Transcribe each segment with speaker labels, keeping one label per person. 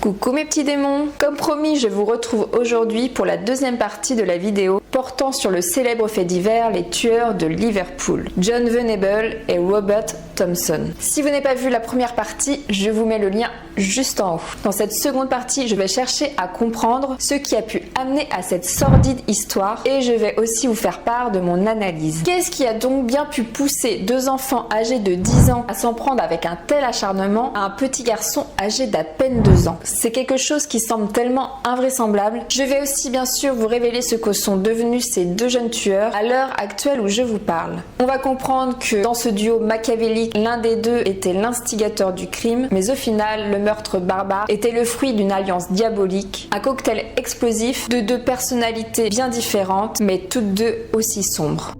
Speaker 1: Coucou mes petits démons! Comme promis, je vous retrouve aujourd'hui pour la deuxième partie de la vidéo portant sur le célèbre fait divers, les tueurs de Liverpool, John Venable et Robert Thompson. Si vous n'avez pas vu la première partie, je vous mets le lien juste en haut. Dans cette seconde partie, je vais chercher à comprendre ce qui a pu amener à cette sordide histoire et je vais aussi vous faire part de mon analyse. Qu'est-ce qui a donc bien pu pousser deux enfants âgés de 10 ans à s'en prendre avec un tel acharnement à un petit garçon âgé d'à peine 2 ans? C'est quelque chose qui semble tellement invraisemblable. Je vais aussi bien sûr vous révéler ce que sont devenus ces deux jeunes tueurs à l'heure actuelle où je vous parle. On va comprendre que dans ce duo machiavélique, l'un des deux était l'instigateur du crime, mais au final, le meurtre barbare était le fruit d'une alliance diabolique, un cocktail explosif de deux personnalités bien différentes, mais toutes deux aussi sombres.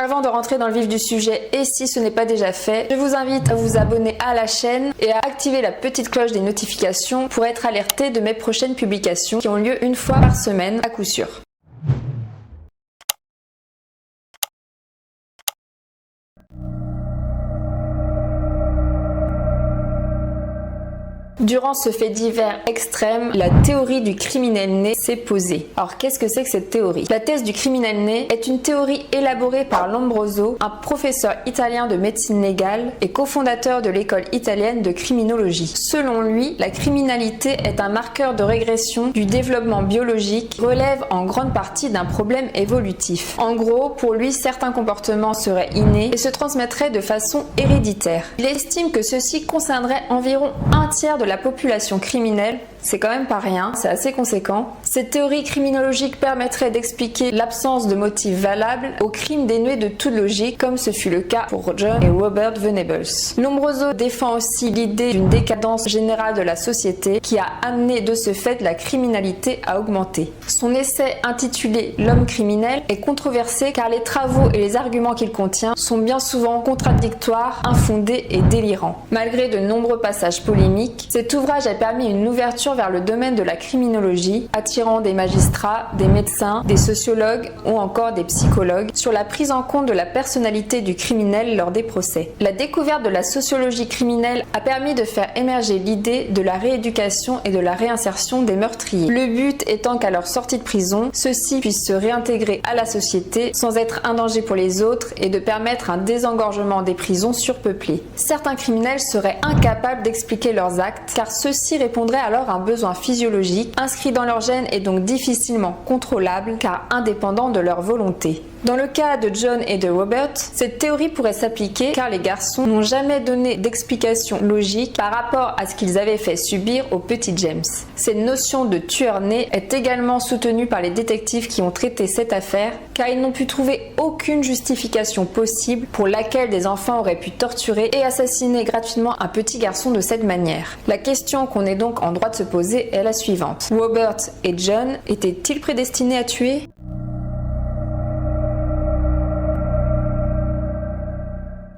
Speaker 1: Avant de rentrer dans le vif du sujet, et si ce n'est pas déjà fait, je vous invite à vous abonner à la chaîne et à activer la petite cloche des notifications pour être alerté de mes prochaines publications qui ont lieu une fois par semaine à coup sûr. Durant ce fait divers extrême, la théorie du criminel né s'est posée. Alors qu'est-ce que c'est que cette théorie? La thèse du criminel né est une théorie élaborée par Lombroso, un professeur italien de médecine légale et cofondateur de l'école italienne de criminologie. Selon lui, la criminalité est un marqueur de régression du développement biologique qui relève en grande partie d'un problème évolutif. En gros, pour lui, certains comportements seraient innés et se transmettraient de façon héréditaire. Il estime que ceci concernerait environ un tiers de la population criminelle. C'est quand même pas rien, c'est assez conséquent. Cette théorie criminologique permettrait d'expliquer l'absence de motifs valables aux crimes dénués de toute logique, comme ce fut le cas pour John et Robert Venables. Lombroso défend aussi l'idée d'une décadence générale de la société qui a amené de ce fait la criminalité à augmenter. Son essai intitulé L'homme criminel est controversé car les travaux et les arguments qu'il contient sont bien souvent contradictoires, infondés et délirants. Malgré de nombreux passages polémiques, cet ouvrage a permis une ouverture vers le domaine de la criminologie, attirant des magistrats, des médecins, des sociologues ou encore des psychologues sur la prise en compte de la personnalité du criminel lors des procès. La découverte de la sociologie criminelle a permis de faire émerger l'idée de la rééducation et de la réinsertion des meurtriers. Le but étant qu'à leur sortie de prison, ceux-ci puissent se réintégrer à la société sans être un danger pour les autres et de permettre un désengorgement des prisons surpeuplées. Certains criminels seraient incapables d'expliquer leurs actes car ceux-ci répondraient alors à un besoin physiologique inscrit dans leur gène et donc difficilement contrôlable car indépendant de leur volonté. Dans le cas de John et de Robert, cette théorie pourrait s'appliquer car les garçons n'ont jamais donné d'explication logique par rapport à ce qu'ils avaient fait subir au petit James. Cette notion de tueur né est également soutenue par les détectives qui ont traité cette affaire car ils n'ont pu trouver aucune justification possible pour laquelle des enfants auraient pu torturer et assassiner gratuitement un petit garçon de cette manière. La question qu'on est donc en droit de se poser est la suivante. Robert et John étaient-ils prédestinés à tuer ?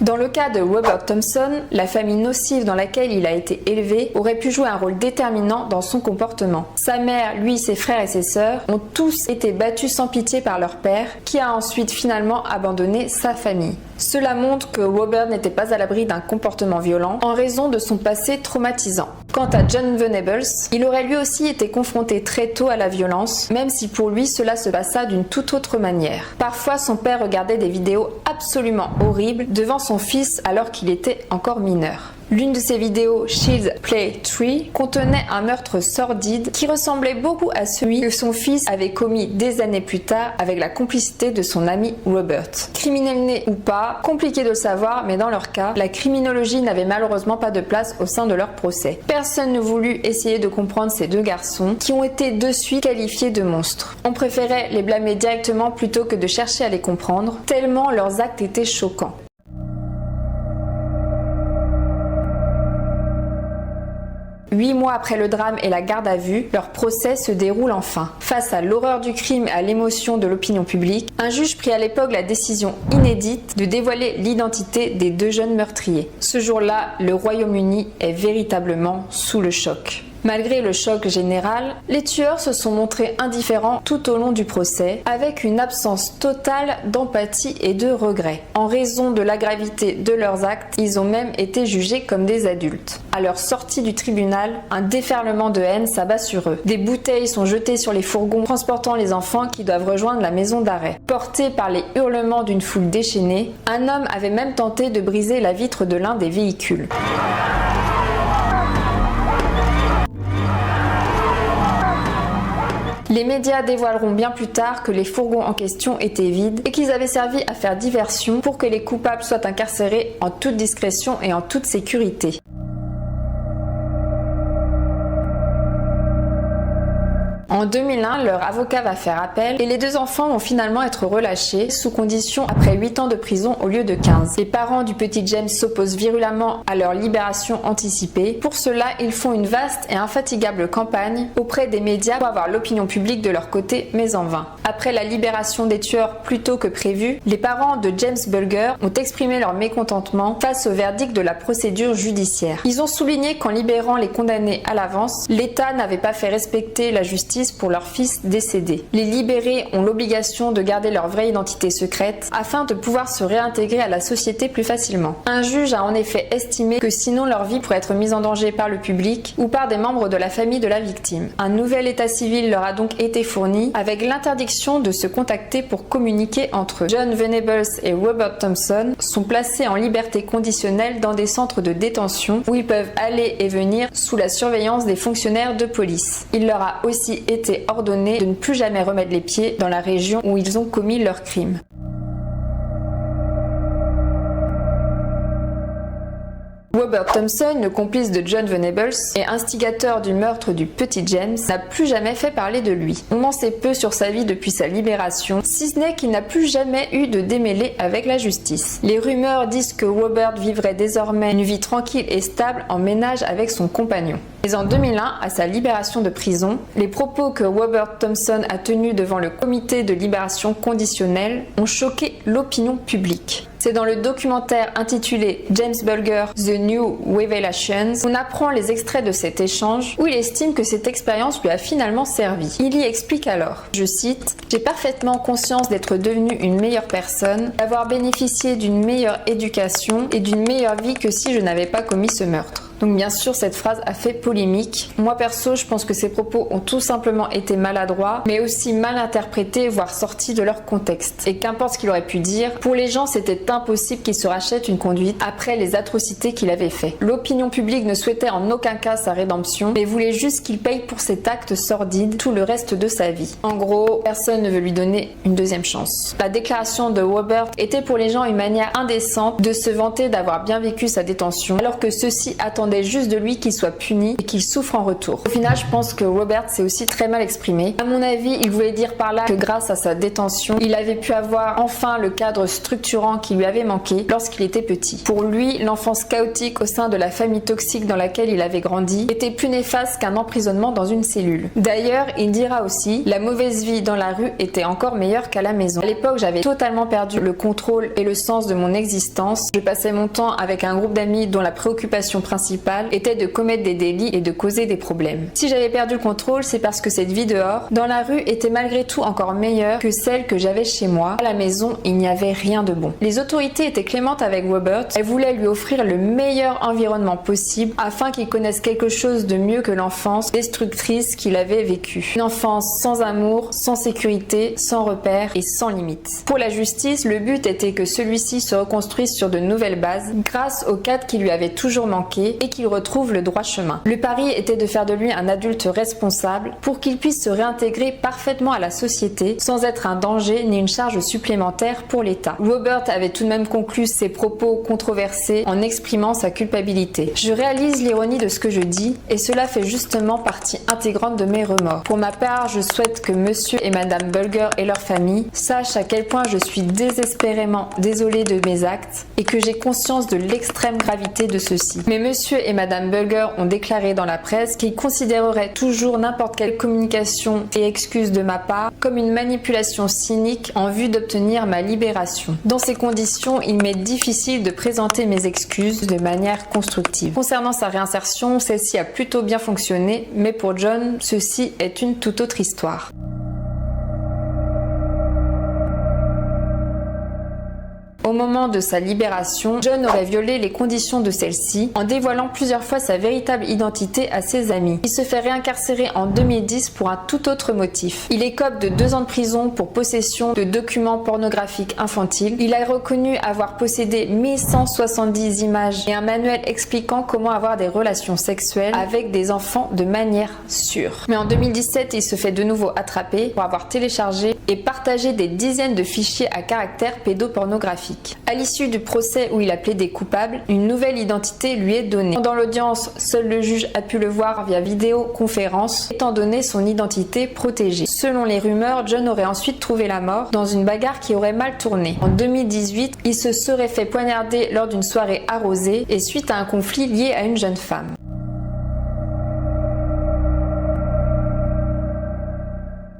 Speaker 1: Dans le cas de Robert Thompson, la famille nocive dans laquelle il a été élevé aurait pu jouer un rôle déterminant dans son comportement. Sa mère, lui, ses frères et ses sœurs ont tous été battus sans pitié par leur père, qui a ensuite finalement abandonné sa famille. Cela montre que Robert n'était pas à l'abri d'un comportement violent en raison de son passé traumatisant. Quant à John Venables, il aurait lui aussi été confronté très tôt à la violence, même si pour lui cela se passa d'une toute autre manière. Parfois son père regardait des vidéos absolument horribles devant son fils alors qu'il était encore mineur. L'une de ces vidéos, Child's Play 3, contenait un meurtre sordide qui ressemblait beaucoup à celui que son fils avait commis des années plus tard avec la complicité de son ami Robert. Criminel né ou pas, compliqué de le savoir, mais dans leur cas, la criminologie n'avait malheureusement pas de place au sein de leur procès. Personne ne voulut essayer de comprendre ces deux garçons qui ont été de suite qualifiés de monstres. On préférait les blâmer directement plutôt que de chercher à les comprendre, tellement leurs actes étaient choquants. 8 mois après le drame et la garde à vue, leur procès se déroule enfin. Face à l'horreur du crime et à l'émotion de l'opinion publique, un juge prit à l'époque la décision inédite de dévoiler l'identité des 2 jeunes meurtriers. Ce jour-là, le Royaume-Uni est véritablement sous le choc. Malgré le choc général, les tueurs se sont montrés indifférents tout au long du procès, avec une absence totale d'empathie et de regret. En raison de la gravité de leurs actes, ils ont même été jugés comme des adultes. À leur sortie du tribunal, un déferlement de haine s'abat sur eux. Des bouteilles sont jetées sur les fourgons transportant les enfants qui doivent rejoindre la maison d'arrêt. Porté par les hurlements d'une foule déchaînée, un homme avait même tenté de briser la vitre de l'un des véhicules. Les médias dévoileront bien plus tard que les fourgons en question étaient vides et qu'ils avaient servi à faire diversion pour que les coupables soient incarcérés en toute discrétion et en toute sécurité. En 2001, leur avocat va faire appel et les 2 enfants vont finalement être relâchés sous condition après 8 ans de prison au lieu de 15. Les parents du petit James s'opposent virulemment à leur libération anticipée. Pour cela, ils font une vaste et infatigable campagne auprès des médias pour avoir l'opinion publique de leur côté, mais en vain. Après la libération des tueurs plus tôt que prévu, les parents de James Bulger ont exprimé leur mécontentement face au verdict de la procédure judiciaire. Ils ont souligné qu'en libérant les condamnés à l'avance, l'État n'avait pas fait respecter la justice pour leur fils décédé. Les libérés ont l'obligation de garder leur vraie identité secrète afin de pouvoir se réintégrer à la société plus facilement. Un juge a en effet estimé que sinon leur vie pourrait être mise en danger par le public ou par des membres de la famille de la victime. Un nouvel état civil leur a donc été fourni avec l'interdiction de se contacter pour communiquer entre eux. John Venables et Robert Thompson sont placés en liberté conditionnelle dans des centres de détention où ils peuvent aller et venir sous la surveillance des fonctionnaires de police. Il leur a aussi été ordonné de ne plus jamais remettre les pieds dans la région où ils ont commis leurs crimes. Robert Thompson, le complice de John Venables et instigateur du meurtre du petit James, n'a plus jamais fait parler de lui. On en sait peu sur sa vie depuis sa libération, si ce n'est qu'il n'a plus jamais eu de démêlé avec la justice. Les rumeurs disent que Robert vivrait désormais une vie tranquille et stable en ménage avec son compagnon. Mais en 2001, à sa libération de prison, les propos que Robert Thompson a tenus devant le comité de libération conditionnelle ont choqué l'opinion publique. C'est dans le documentaire intitulé James Bulger, The New Revelations, qu'on apprend les extraits de cet échange où il estime que cette expérience lui a finalement servi. Il y explique alors, je cite, « J'ai parfaitement conscience d'être devenu une meilleure personne, d'avoir bénéficié d'une meilleure éducation et d'une meilleure vie que si je n'avais pas commis ce meurtre. » Donc bien sûr, cette phrase a fait polémique. Moi perso, je pense que ces propos ont tout simplement été maladroits, mais aussi mal interprétés, voire sortis de leur contexte. Et qu'importe ce qu'il aurait pu dire, pour les gens, c'était impossible qu'il se rachète une conduite après les atrocités qu'il avait fait. L'opinion publique ne souhaitait en aucun cas sa rédemption, mais voulait juste qu'il paye pour cet acte sordide tout le reste de sa vie. En gros, personne ne veut lui donner une deuxième chance. La déclaration de Robert était pour les gens une manière indécente de se vanter d'avoir bien vécu sa détention, alors que ceux-ci attendaient juste de lui qu'il soit puni et qu'il souffre en retour. Au final, je pense que Robert s'est aussi très mal exprimé. À mon avis, il voulait dire par là que grâce à sa détention, il avait pu avoir enfin le cadre structurant qui lui avait manqué lorsqu'il était petit. Pour lui, l'enfance chaotique au sein de la famille toxique dans laquelle il avait grandi était plus néfaste qu'un emprisonnement dans une cellule. D'ailleurs, il dira aussi, la mauvaise vie dans la rue était encore meilleure qu'à la maison. À l'époque, j'avais totalement perdu le contrôle et le sens de mon existence. Je passais mon temps avec un groupe d'amis dont la préoccupation principale était de commettre des délits et de causer des problèmes. Si j'avais perdu le contrôle, c'est parce que cette vie dehors, dans la rue, était malgré tout encore meilleure que celle que j'avais chez moi. À la maison, il n'y avait rien de bon. Les autorités étaient clémentes avec Robert. Elles voulaient lui offrir le meilleur environnement possible afin qu'il connaisse quelque chose de mieux que l'enfance destructrice qu'il avait vécue. Une enfance sans amour, sans sécurité, sans repères et sans limites. Pour la justice, le but était que celui-ci se reconstruise sur de nouvelles bases grâce au cadre qui lui avait toujours manqué et qu'il retrouve le droit chemin. Le pari était de faire de lui un adulte responsable pour qu'il puisse se réintégrer parfaitement à la société sans être un danger ni une charge supplémentaire pour l'État. Robert avait tout de même conclu ses propos controversés en exprimant sa culpabilité. Je réalise l'ironie de ce que je dis et cela fait justement partie intégrante de mes remords. Pour ma part, je souhaite que monsieur et madame Bulger et leur famille sachent à quel point je suis désespérément désolée de mes actes et que j'ai conscience de l'extrême gravité de ceux-ci. Mais monsieur Monsieur et Madame Bulger ont déclaré dans la presse qu'ils considéreraient toujours n'importe quelle communication et excuse de ma part comme une manipulation cynique en vue d'obtenir ma libération. Dans ces conditions, il m'est difficile de présenter mes excuses de manière constructive. Concernant sa réinsertion, celle-ci a plutôt bien fonctionné, mais pour John, ceci est une toute autre histoire. Au moment de sa libération, John aurait violé les conditions de celle-ci en dévoilant plusieurs fois sa véritable identité à ses amis. Il se fait réincarcérer en 2010 pour un tout autre motif. Il écope de 2 ans de prison pour possession de documents pornographiques infantiles. Il a reconnu avoir possédé 1170 images et un manuel expliquant comment avoir des relations sexuelles avec des enfants de manière sûre. Mais en 2017, il se fait de nouveau attraper pour avoir téléchargé et partagé des dizaines de fichiers à caractère pédopornographique. À l'issue du procès où il a plaidé coupable, une nouvelle identité lui est donnée. Pendant l'audience, seul le juge a pu le voir via vidéoconférence, étant donné son identité protégée. Selon les rumeurs, John aurait ensuite trouvé la mort dans une bagarre qui aurait mal tourné. En 2018, il se serait fait poignarder lors d'une soirée arrosée et suite à un conflit lié à une jeune femme.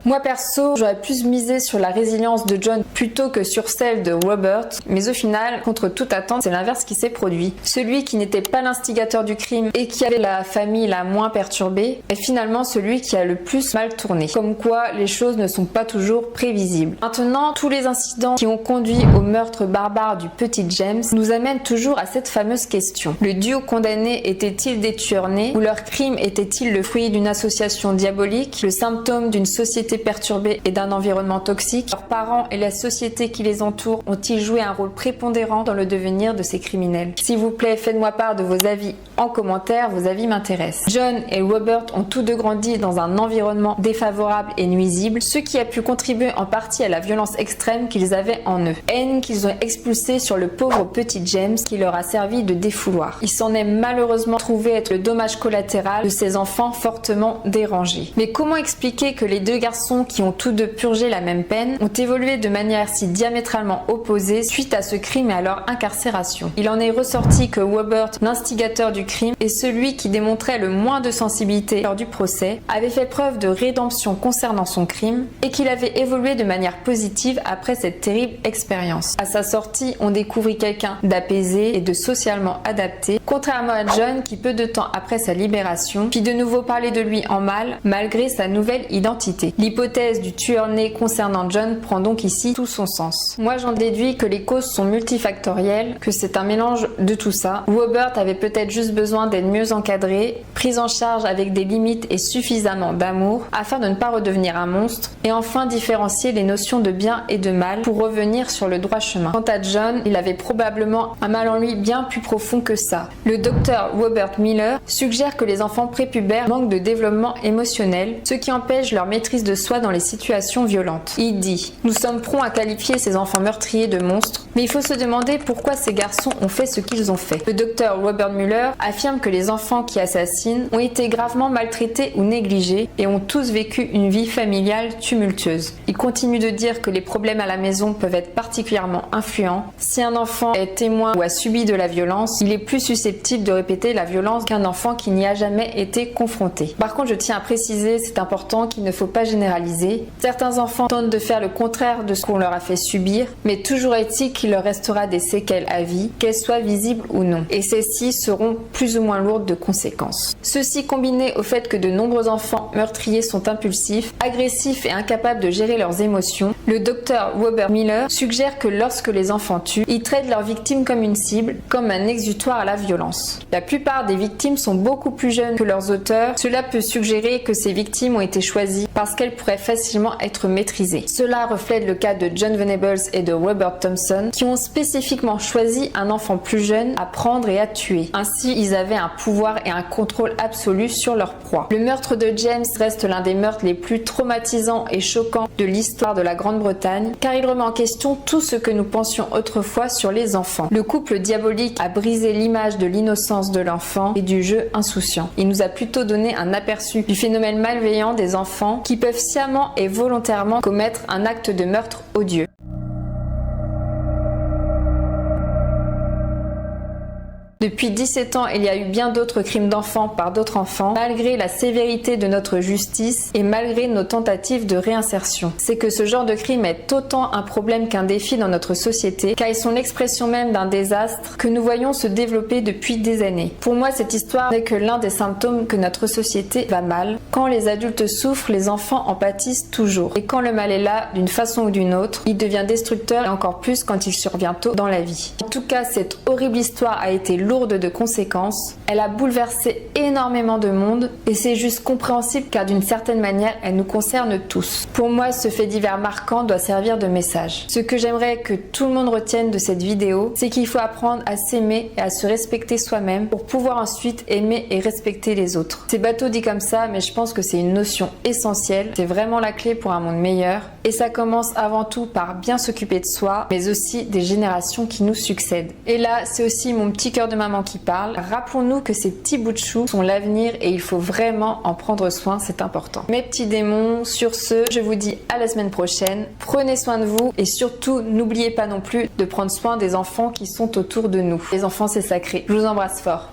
Speaker 1: Moi perso, j'aurais plus misé sur la résilience de John plutôt que sur celle de Robert, mais au final, contre toute attente, c'est l'inverse qui s'est produit. Celui qui n'était pas l'instigateur du crime et qui avait la famille la moins perturbée est finalement celui qui a le plus mal tourné. Comme quoi, les choses ne sont pas toujours prévisibles. Maintenant, tous les incidents qui ont conduit au meurtre barbare du petit James nous amènent toujours à cette fameuse question. Le duo condamné était-il des tueurs nés ou leur crime était-il le fruit d'une association diabolique, le symptôme d'une société perturbée et d'un environnement toxique? Leurs parents et la société qui les entoure ont-ils joué un rôle prépondérant dans le devenir de ces criminels? S'il vous plaît, faites-moi part de vos avis en commentaire, vos avis m'intéressent. John et Robert ont tous deux grandi dans un environnement défavorable et nuisible, ce qui a pu contribuer en partie à la violence extrême qu'ils avaient en eux. Haine qu'ils ont expulsée sur le pauvre petit James qui leur a servi de défouloir. Il s'en est malheureusement trouvé être le dommage collatéral de ces enfants fortement dérangés. Mais comment expliquer que les deux garçons qui ont tous deux purgé la même peine ont évolué de manière si diamétralement opposée suite à ce crime et à leur incarcération? Il en est ressorti que Robert, l'instigateur du crime et celui qui démontrait le moins de sensibilité lors du procès, avait fait preuve de rédemption concernant son crime et qu'il avait évolué de manière positive après cette terrible expérience. À sa sortie, on découvrit quelqu'un d'apaisé et de socialement adapté, contrairement à John qui peu de temps après sa libération fit de nouveau parler de lui en mal malgré sa nouvelle identité. L'hypothèse du tueur né concernant John prend donc ici tout son sens. Moi j'en déduis que les causes sont multifactorielles, que c'est un mélange de tout ça. Robert avait peut-être juste besoin d'être mieux encadré, pris en charge avec des limites et suffisamment d'amour afin de ne pas redevenir un monstre, et enfin différencier les notions de bien et de mal pour revenir sur le droit chemin. Quant à John, il avait probablement un mal en lui bien plus profond que ça. Le docteur Robert Miller suggère que les enfants prépubères manquent de développement émotionnel, ce qui empêche leur maîtrise de soi dans les situations violentes. Il dit: nous sommes prompts à qualifier ces enfants meurtriers de monstres, mais il faut se demander pourquoi ces garçons ont fait ce qu'ils ont fait. Le docteur Robert Mueller affirme que les enfants qui assassinent ont été gravement maltraités ou négligés et ont tous vécu une vie familiale tumultueuse. Il continue de dire que les problèmes à la maison peuvent être particulièrement influents. Si un enfant est témoin ou a subi de la violence, il est plus susceptible de répéter la violence qu'un enfant qui n'y a jamais été confronté. Par contre, je tiens à préciser, c'est important, qu'il ne faut pas généraliser. Certains enfants tentent de faire le contraire de ce qu'on leur a fait subir, mais toujours est-il qu'il leur restera des séquelles à vie, qu'elles soient visibles ou non. Et celles-ci seront plus ou moins lourdes de conséquences. Ceci combiné au fait que de nombreux enfants meurtriers sont impulsifs, agressifs et incapables de gérer leurs émotions, le docteur Robert Miller suggère que lorsque les enfants tuent, ils traitent leurs victimes comme une cible, comme un exutoire à la violence. La plupart des victimes sont beaucoup plus jeunes que leurs auteurs. Cela peut suggérer que ces victimes ont été choisies parce qu'elles pourraient facilement être maîtrisées. Cela reflète le cas de John Venables et de Robert Thompson, qui ont spécifiquement choisi un enfant plus jeune à prendre et à tuer. Ainsi, ils avaient un pouvoir et un contrôle absolu sur leur proie. Le meurtre de James reste l'un des meurtres les plus traumatisants et choquants de l'histoire de la Grande-Bretagne, car il remet en question tout ce que nous pensions autrefois sur les enfants. Le couple diabolique a brisé l'image de l'innocence de l'enfant et du jeu insouciant. Il nous a plutôt donné un aperçu du phénomène malveillant des enfants qui peuvent sciemment et volontairement commettre un acte de meurtre odieux. Depuis 17 ans, il y a eu bien d'autres crimes d'enfants par d'autres enfants, malgré la sévérité de notre justice et malgré nos tentatives de réinsertion. C'est que ce genre de crime est autant un problème qu'un défi dans notre société, car ils sont l'expression même d'un désastre que nous voyons se développer depuis des années. Pour moi, cette histoire n'est que l'un des symptômes que notre société va mal. Quand les adultes souffrent, les enfants en pâtissent toujours. Et quand le mal est là, d'une façon ou d'une autre, il devient destructeur et encore plus quand il survient tôt dans la vie. En tout cas, cette horrible histoire a été lourde de conséquences. Elle a bouleversé énormément de monde et c'est juste compréhensible car d'une certaine manière, elle nous concerne tous. Pour moi, ce fait divers marquant doit servir de message. Ce que j'aimerais que tout le monde retienne de cette vidéo, c'est qu'il faut apprendre à s'aimer et à se respecter soi-même pour pouvoir ensuite aimer et respecter les autres. C'est bateau dit comme ça, mais je pense que c'est une notion essentielle. C'est vraiment la clé pour un monde meilleur. Et ça commence avant tout par bien s'occuper de soi, mais aussi des générations qui nous succèdent. Et là, c'est aussi mon petit cœur de maman qui parle. Rappelons-nous que ces petits bouts de chou sont l'avenir et il faut vraiment en prendre soin, c'est important. Mes petits démons, sur ce, je vous dis à la semaine prochaine. Prenez soin de vous et surtout, n'oubliez pas non plus de prendre soin des enfants qui sont autour de nous. Les enfants, c'est sacré. Je vous embrasse fort.